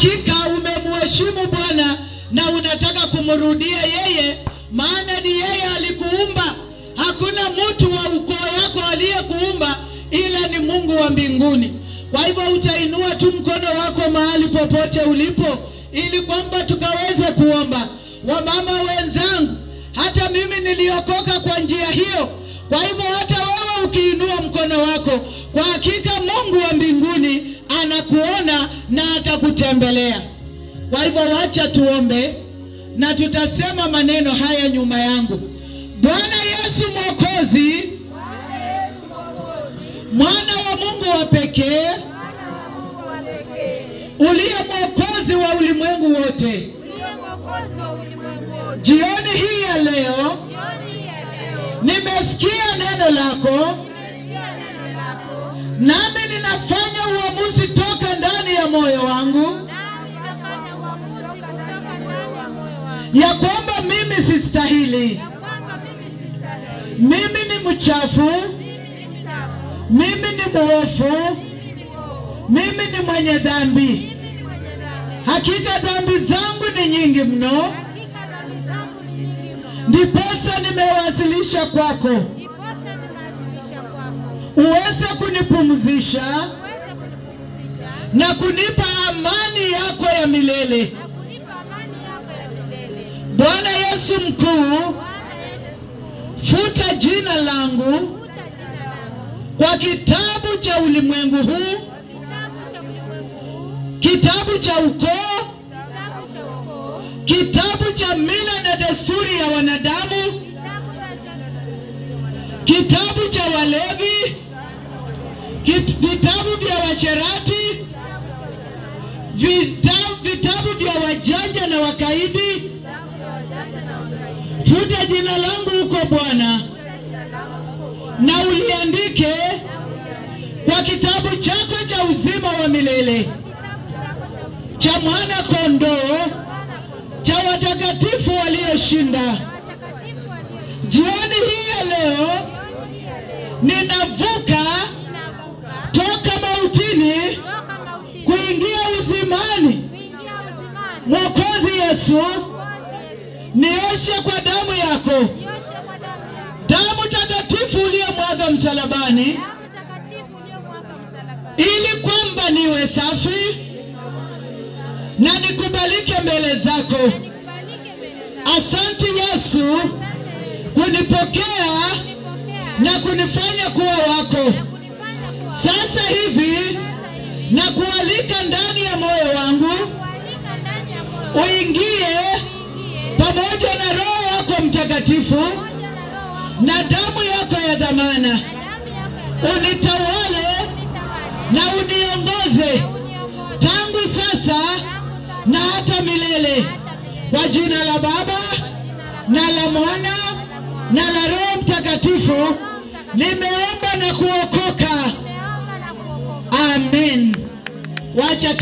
hakika umemheshimu Bwana na unataka kumrudia yeye, maana ni yeye alikuumba. Hakuna mtu wa ukoo yako aliyekuumba ila ni Mungu wa mbinguni. Kwa hivyo utainua tu mkono wako mahali popote ulipo ili kwamba tukaweze kuomba. Wamama wenzangu, hata mimi niliokoka kwa njia hiyo. Kwa hivyo hata wewe ukiinua mkono wako, kwa hakika Mungu wa mbinguni anakuona na atakutembelea. Kwa hivyo wacha tuombe na tutasema maneno haya nyuma yangu. Bwana Yesu Mwokozi, Mwana wa Mungu wa pekee, uliye Mwokozi wa ulimwengu wote, jioni hii ya leo nimesikia neno lako, nami ninafanya uamuzi toka ndani ya moyo wangu ya kwamba mimi sistahili, mimi ni mchafu, mimi ni mwovu, mimi ni mwenye dhambi. Hakika dhambi zangu ni nyingi mno, ndiposa nimewasilisha kwako uweze kunipumzisha na kunipa amani yako ya milele. Bwana Yesu mkuu, futa jina langu kwa kitabu cha ulimwengu huu, kitabu cha ukoo, kitabu cha mila na desturi ya wanadamu, kitabu cha walevi, vitabu vya washerati, vitabu vya wajanja na wakaidi. Futa jina langu huko Bwana, na uliandike kwa kitabu chako cha uzima wa milele, cha mwana kondoo, cha watakatifu walioshinda. Jioni hii ya leo ninavuka toka mautini kuingia uzimani. Mwokozi Yesu, nioshe kwa damu yako, damu takatifu uliyomwaga msalabani, ili kwamba niwe safi na nikubalike mbele zako. Asante Yesu kunipokea na kunifanya kuwa wako. Sasa hivi na kualika ndani ya moyo wangu, uingie pamoja na Roho wako Mtakatifu na damu yako ya dhamana. Unitawale na uniongoze tangu sasa na hata milele. Kwa jina la Baba na la Mwana na la Roho Mtakatifu nimeomba na kuokoka. Amen. Wacha